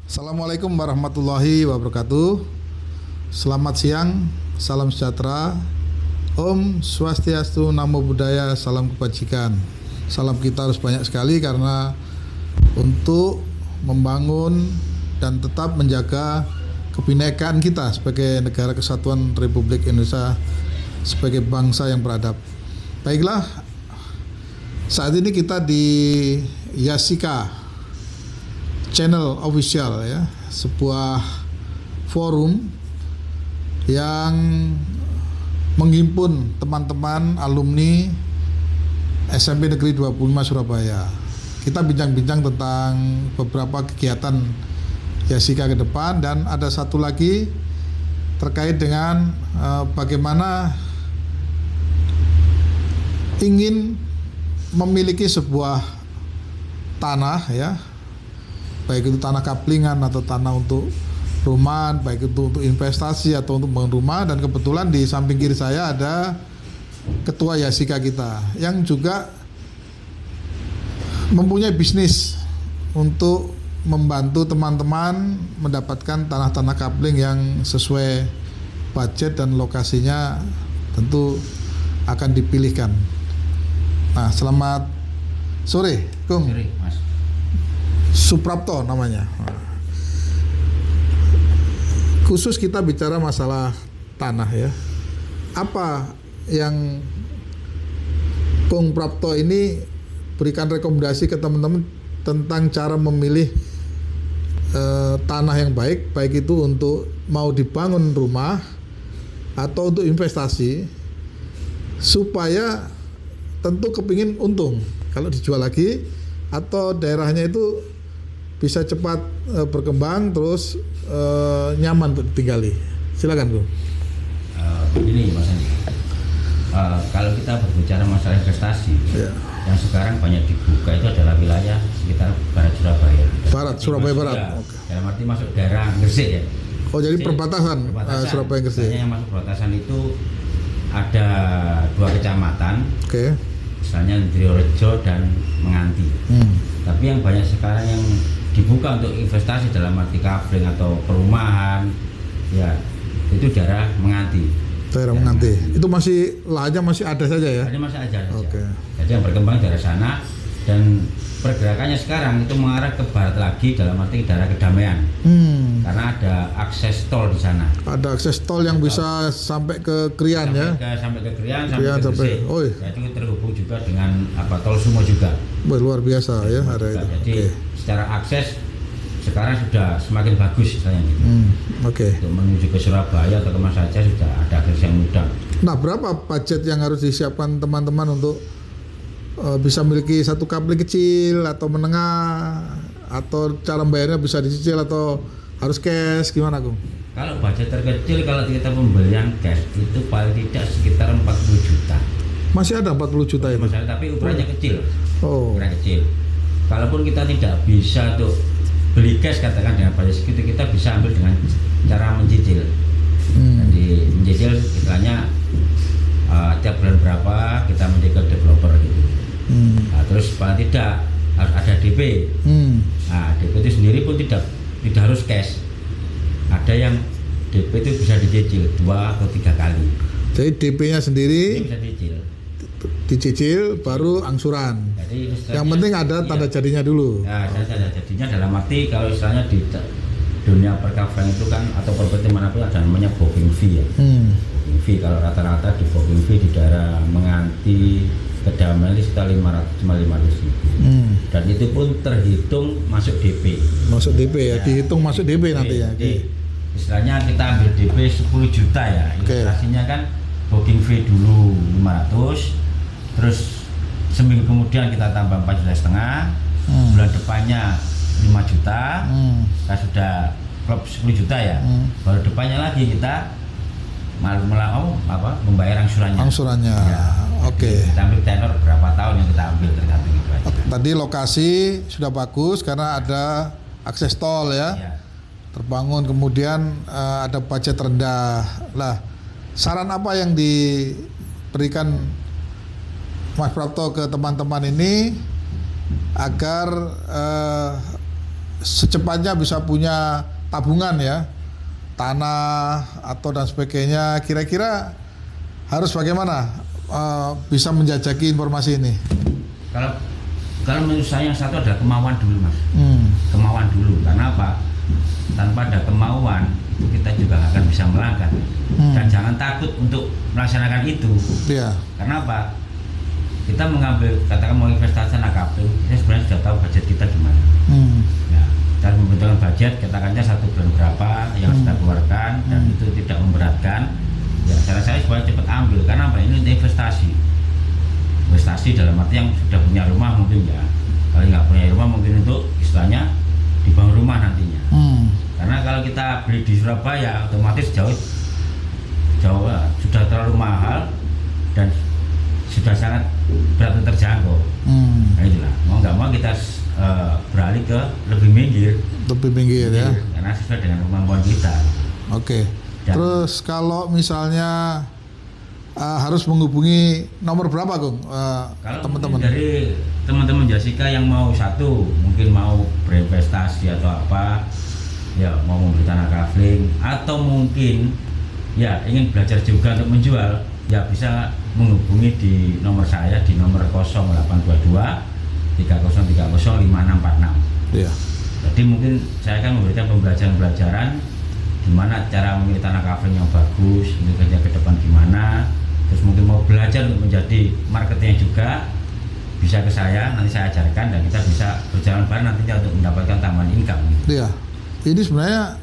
Assalamualaikum warahmatullahi wabarakatuh. Selamat siang, salam sejahtera. Om Swastiastu, Namo Buddhaya, salam kebajikan. Salam kita harus banyak sekali karena untuk membangun dan tetap menjaga kebinekaan kita sebagai negara kesatuan Republik Indonesia, sebagai bangsa yang beradab. Baiklah, saat ini kita di Yasika Channel Official ya, sebuah forum yang menghimpun teman-teman alumni SMP Negeri 25 Surabaya. Kita bincang-bincang tentang beberapa kegiatan Yasika ke depan, dan ada satu lagi terkait dengan bagaimana ingin memiliki sebuah tanah ya, baik itu tanah kaplingan atau tanah untuk rumahan, baik itu untuk investasi atau untuk bangun rumah. Dan kebetulan di samping kiri saya ada ketua Yasika kita yang juga mempunyai bisnis untuk membantu teman-teman mendapatkan tanah-tanah kapling yang sesuai budget dan lokasinya tentu akan dipilihkan. Nah, selamat sore, Kung. Sore, Mas. Suprapto namanya. Khusus kita bicara masalah tanah ya. Apa yang Kung Prapto ini berikan rekomendasi ke teman-teman tentang cara memilih tanah yang baik, baik itu untuk mau dibangun rumah atau untuk investasi, supaya tentu kepingin untung kalau dijual lagi, atau daerahnya itu bisa cepat berkembang terus nyaman untuk ditinggali. Silakan, Bung. Begini Mas Andi, kalau kita berbicara masalah investasi yang sekarang banyak dibuka itu adalah wilayah sekitar barat Surabaya. Barat, Surabaya Barat. Ya, Oke. dalam arti masuk daerah Gresik ya. Oh, jadi Gresik, perbatasan Surabaya Gresik. Yang masuk perbatasan itu ada 2 kecamatan. Oke. Misalnya Indriyorejo dan Menganti. Tapi yang banyak sekarang yang dibuka untuk investasi dalam arti kapling atau perumahan ya, itu daerah Menganti. Daerah Menganti. Itu masih lahannya masih ada saja ya? Ada masih aja. Oke. Jadi yang berkembang dari sana, dan pergerakannya sekarang itu mengarah ke barat lagi dalam arti daerah Kedamaian. Karena ada akses tol di sana. Ada akses tol yang bisa sampai ke Krian ya? Sampai ke Krian, Krian sampai ke Gresik. oh, iya. Jadi terhubung juga dengan tol Sumo juga. Luar biasa ya ada itu. Jadi Oke. secara akses sekarang sudah semakin bagus misalnya gitu. Oke. Untuk menuju ke Surabaya atau kemana saja sudah ada akses yang mudah. Nah, berapa budget yang harus disiapkan teman-teman untuk bisa memiliki satu kapling kecil atau menengah, atau cara bayarnya bisa dicicil atau harus cash, gimana, Kung? Kalau budget terkecil, kalau kita pembelian cash itu paling tidak sekitar 40 juta. Masih ada 40 juta itu? Masalah, tapi ukurannya kecil. Oh. Ukuran kecil. Kalaupun kita tidak bisa tuh beli cash katakan dengan budget segitu, kita bisa ambil dengan cara mencicil. Jadi mencicil istilahnya tiap bulan berapa kita mencicil developer gitu. Nah, terus paling tidak harus ada DP. Nah, DP itu sendiri pun tidak harus cash. Ada yang DP itu bisa dicicil 2 atau 3 kali. Jadi DP-nya sendiri Ini bisa dicicil baru angsuran. Jadi yang penting ada tanda jadinya dulu. Nah, tanda jadinya dalam arti kalau istilahnya di dunia perkafling itu kan, atau properti manapun ada namanya booking fee ya. Booking fee kalau rata-rata di booking fee di daerah Menganti, Kedamaian itu sekitar 500 ribu. Dan itu pun terhitung masuk DP. Masuk DP ya, dihitung masuk DP nanti ya. Jadi, istilahnya kita ambil DP 10 juta ya. Ilustrasinya kan booking fee dulu 500, terus seminggu kemudian kita tambah 4,5 juta, bulan depannya 5 juta, kita sudah klub 10 juta ya. Baru depannya lagi kita membayar angsurannya. Angsurannya. Ya. Oke. Kita ambil tenor berapa tahun yang kita ambil tergantung itu aja. Tadi lokasi sudah bagus karena ada akses tol ya. Ya. Terbangun, kemudian ada budget rendah. Lah, saran apa yang diberikan Mas Prapto ke teman-teman ini agar secepatnya bisa punya tabungan ya, tanah atau dan sebagainya, kira-kira harus bagaimana bisa menjajaki informasi ini? Kalau menurut saya yang satu adalah kemauan dulu, Mas. Kemauan dulu. Karena apa? Tanpa ada kemauan itu kita juga akan bisa melangkah. Dan jangan takut untuk melaksanakan itu. Iya. Karena apa? Kita mengambil, katakan mau investasi tanah kapling, kita sebenarnya sudah tahu budget kita gimana. Ya, kita membentukkan budget, katakannya 1 bulan berapa yang kita keluarkan, dan itu tidak memberatkan. Ya, cara saya supaya cepat ambil. Karena apa? Ini investasi. Investasi dalam arti yang sudah punya rumah mungkin ya. Kalau nggak punya rumah mungkin untuk istilahnya dibangun rumah nantinya. Karena kalau kita beli di Surabaya otomatis jauh sudah terlalu mahal dan sudah sangat berat terjangkau. Nah itulah, mau nggak mau kita beralih ke lebih minggir ya. Karena sesuai dengan kemampuan kita. Oke. Terus kalau misalnya harus menghubungi nomor berapa, Gung? Kalau Teman-teman dari teman-teman Jasika yang mau mungkin mau berinvestasi atau apa, ya mau membeli tanah kapling, atau mungkin ya ingin belajar juga untuk menjual, ya bisa menghubungi di nomor saya di nomor 0822 3030 5646. Iya. Jadi mungkin saya akan memberikan pembelajaran gimana cara memilih tanah kapling yang bagus, ini kerja ke depan gimana. Terus mungkin mau belajar untuk menjadi marketingnya juga, bisa ke saya, nanti saya ajarkan dan kita bisa berjalan bareng nantinya untuk mendapatkan tambahan income. Iya. Ini sebenarnya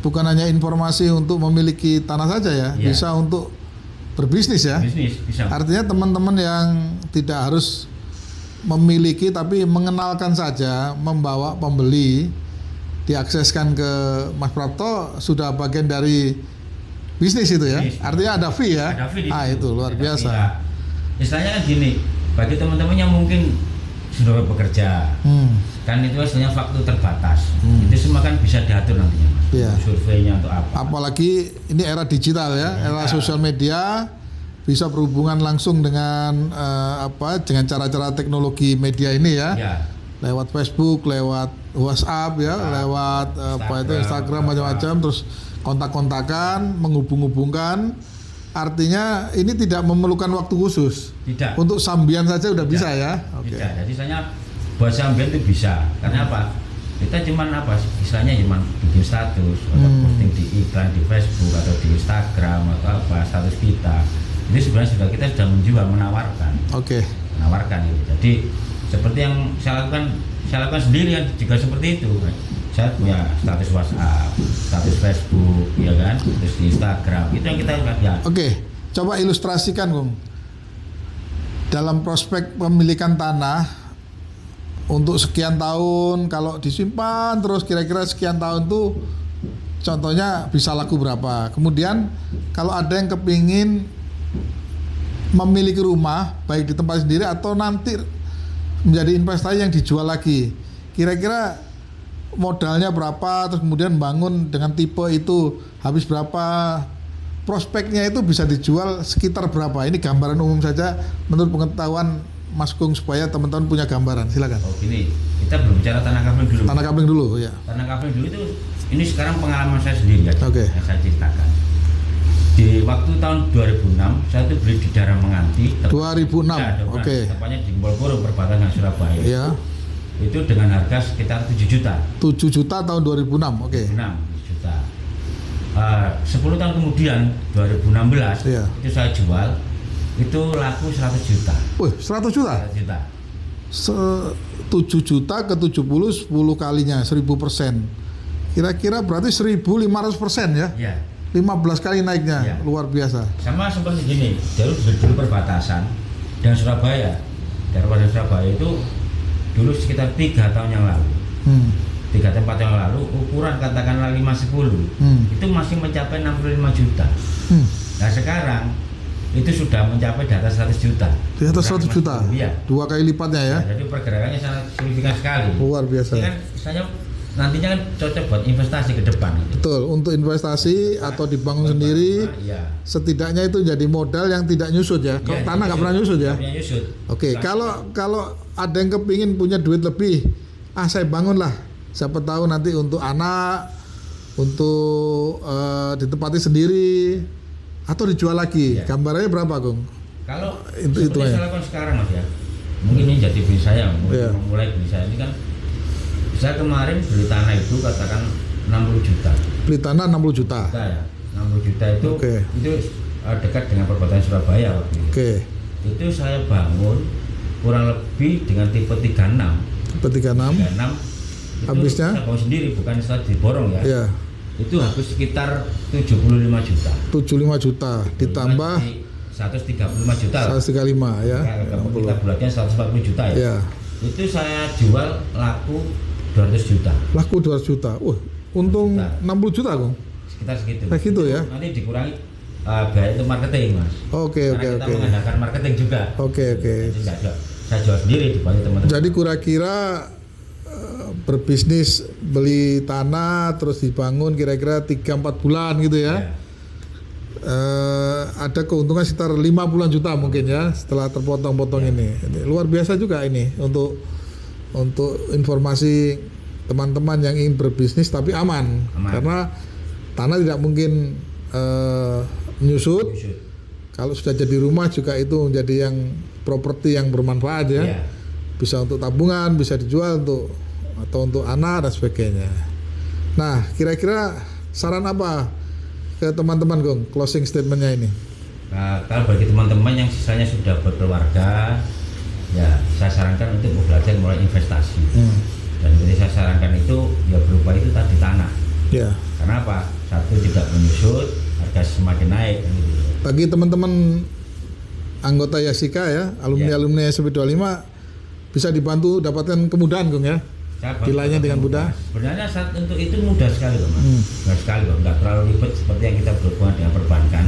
bukan hanya informasi untuk memiliki tanah saja ya, bisa untuk berbisnis ya. Bisnis, bisa. Artinya teman-teman yang tidak harus memiliki tapi mengenalkan saja, membawa pembeli, diakseskan ke Mas Prapto, sudah bagian dari bisnis itu ya. Bisnis. Artinya ada fee ya. Ada fee itu luar biasa. Ya. Istilahnya kan gini, bagi teman-teman yang mungkin sudah bekerja, kan itu hasilnya waktu terbatas. Itu semua kan bisa diatur nantinya, Mas. Yeah. Surveinya untuk apa? Apalagi ini era digital ya, era sosial media, bisa berhubungan langsung dengan dengan cara-cara teknologi media ini ya. Yeah. Lewat Facebook, lewat WhatsApp ya, lewat Instagram macam-macam, terus kontak-kontakan, menghubung-hubungkan. Artinya ini tidak memerlukan waktu khusus. Tidak. Untuk sambian saja udah bisa ya. Tidak. Jadi saya buat sambian itu bisa. Karena apa? Kita cuman istilahnya cuman bikin status atau posting di iklan di Facebook atau di Instagram atau apa status kita. Ini sebenarnya kita sudah menjual, menawarkan. Menawarkan itu. Jadi seperti yang saya lakukan sendirian juga seperti itu. Saya punya status WhatsApp, status Facebook, ya kan, terus di Instagram, itu yang kita lihat. Coba ilustrasikan, Bung. Dalam prospek pemilikan tanah untuk sekian tahun, kalau disimpan terus kira-kira sekian tahun tuh, contohnya bisa laku berapa. Kemudian kalau ada yang kepingin memiliki rumah, baik di tempat sendiri atau nanti menjadi investasi yang dijual lagi, kira-kira modalnya berapa, terus kemudian bangun dengan tipe itu habis berapa, prospeknya itu bisa dijual sekitar berapa. Ini gambaran umum saja menurut pengetahuan Mas Gung supaya teman-teman punya gambaran. Silakan. Gini, kita berbicara tanah kapling dulu. Tanah kapling dulu ya. Tanah kapling dulu itu, ini sekarang pengalaman saya sendiri ya, yang saya ceritakan. Di waktu tahun 2006 saya itu beli di daerah Menganti. 2006. Tepatnya di Kumpul perbatasan dengan Surabaya. Iya. Itu dengan harga sekitar 7 juta. 7 juta tahun 2006. 7 juta. 10 tahun kemudian 2016 itu saya jual, itu laku 100 juta. 100 juta? 100 juta. 7 juta ke 70 10 kalinya 1000%. Kira-kira berarti 1500% ya? Iya. 15 kali naiknya, luar biasa. Sama seperti gini, dulu perbatasan dan Surabaya. Daerah Surabaya itu dulu sekitar 3 tahun yang lalu. 3 tempat yang lalu ukuran katakanlah 510 itu masih mencapai 65 juta. Nah sekarang itu sudah mencapai di atas 100 juta. Di atas 100 juta? Iya. 2 kali lipatnya ya? Jadi pergerakannya sangat signifikan sekali. Luar biasa. Ini kan misalnya nantinya kan cocok buat investasi ke depan. Betul, untuk investasi atau dibangun sendiri, setidaknya itu jadi modal yang tidak nyusut ya. Kalau tanah nggak pernah nyusut ya. Nyusut. Kalau ada yang kepingin punya duit lebih, saya bangun lah Siapa tahu nanti untuk anak, untuk ditempati sendiri atau dijual lagi. Ya. Gambarannya berapa, Kung? Kalau itu seperti saya lakukan sekarang Mas ya, mungkin ini jadi bisnis saya, Ya. memulai bisnis saya ini kan, saya kemarin beli tanah itu katakan 60 juta. Beli tanah 60 juta. Ya, 60 juta itu Oke. itu dekat dengan perkotaan Surabaya waktu itu. Oke. Itu saya bangun kurang lebih dengan tipe 36. Tipe 36. 36 itu Habisnya? saya bangun sendiri, bukan setelah diborong ya. Ya. Itu habis sekitar 75 juta. 75 juta ditambah 135 juta lah. 135 ya. Kita bulatnya 140 juta ya. Ya. Itu saya jual laku 200 juta. Laku 200 juta. Untung 60 juta, Kung. Sekitar segitu. Kayak gitu ya. Nanti dikurangi biaya untuk marketing, Mas. Oke. Karena kita mengandalkan marketing juga. Oke. Jadi nggak jual. Saya jual sendiri dibantu teman-teman. Jadi kira-kira berbisnis beli tanah terus dibangun kira-kira 3-4 bulan gitu ya. Ada keuntungan sekitar 50 juta mungkin ya setelah terpotong-potong ini. Luar biasa juga ini untuk informasi teman-teman yang ingin berbisnis tapi aman. Karena tanah tidak mungkin menyusut. Kalau sudah jadi rumah juga itu menjadi yang properti yang bermanfaat ya. Bisa untuk tabungan, bisa dijual untuk anak dan sebagainya. Nah, kira-kira saran apa ke teman-teman, Gong, closing statementnya ini? Nah, kalau bagi teman-teman yang sisanya sudah berkeluarga, ya saya sarankan untuk belajar mulai investasi. Dan jadi saya sarankan itu ya berupa itu tadi tanah. Ya. Karena apa? Satu tidak menyusut, harga semakin naik. Gitu. Bagi teman-teman anggota Yasika ya, alumni SP25 bisa dibantu dapatkan kemudahan, Gong ya. Bilangnya dengan mudah. Sebenarnya saat untuk itu mudah sekali loh, Mas. Mudah sekali loh, nggak terlalu ribet seperti yang kita berhubungan dengan perbankan.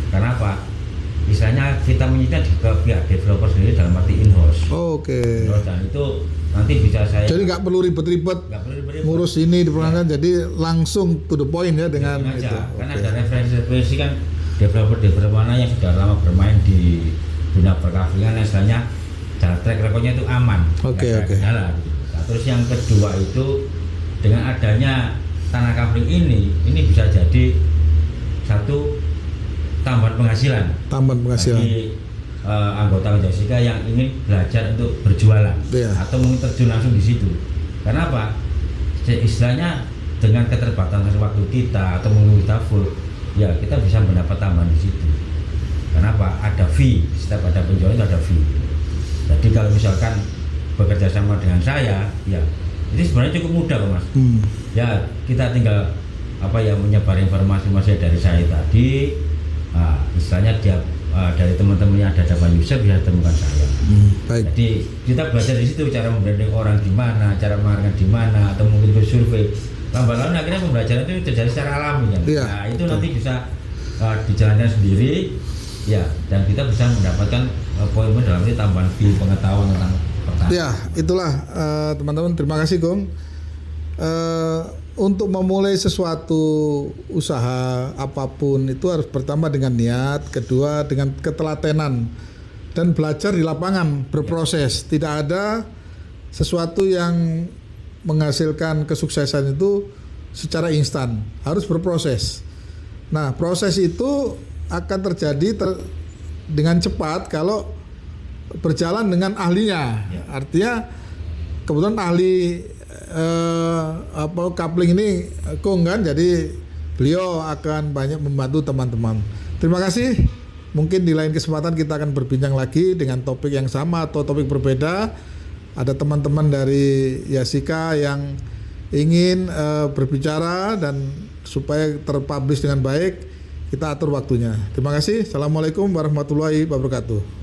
Karena apa? Misalnya kita menyita ke pihak developer sendiri dalam arti in-house. Oke. Dan itu nanti bisa saya. Jadi nggak perlu ribet-ribet ngurus ini di perbankan, jadi langsung to the point ya dengan itu. Karena ada referensi kan developer mana yang sudah lama bermain di dunia perkafingan, istilahnya track recordnya itu aman. Oke. Terus yang kedua itu dengan adanya tanah kafling ini bisa jadi satu tambahan penghasilan. Bagi anggota Jessica yang ingin belajar untuk berjualan atau mungkin terjun langsung di situ. Karena apa? Istilahnya dengan keterbatasan waktu kita atau mungkin kita full, ya kita bisa mendapat tambahan di situ. Karena apa? Ada fee, setiap ada penjualan itu ada fee. Jadi kalau misalkan bekerja sama dengan saya, ya ini sebenarnya cukup mudah, Mas. Ya kita tinggal menyebar informasi dari saya tadi. Istilahnya dari teman-teman yang ada dapat user bisa temukan saya. Baik. Jadi kita belajar di situ cara membranding orang di mana, cara mengarahkan di mana, atau mungkin ke survei. Lambat-lambat akhirnya pembelajaran itu terjadi secara alami ya. Nah itu nanti bisa dijalankan sendiri, ya, dan kita bisa mendapatkan poin-poin dalam ini tambahan pengetahuan tentang. Ya, itulah teman-teman. Terima kasih, Gong. Untuk memulai sesuatu usaha apapun itu harus pertama dengan niat, kedua dengan ketelatenan dan belajar di lapangan, berproses. Tidak ada sesuatu yang menghasilkan kesuksesan itu secara instan, harus berproses. Nah, proses itu akan terjadi dengan cepat kalau berjalan dengan ahlinya. Artinya kebetulan ahli coupling ini Kung kan, jadi beliau akan banyak membantu teman-teman. Terima kasih. Mungkin di lain kesempatan kita akan berbincang lagi dengan topik yang sama atau topik berbeda. Ada teman-teman dari Yasika yang ingin berbicara dan supaya terpublish dengan baik, kita atur waktunya. Terima kasih. Assalamualaikum warahmatullahi wabarakatuh.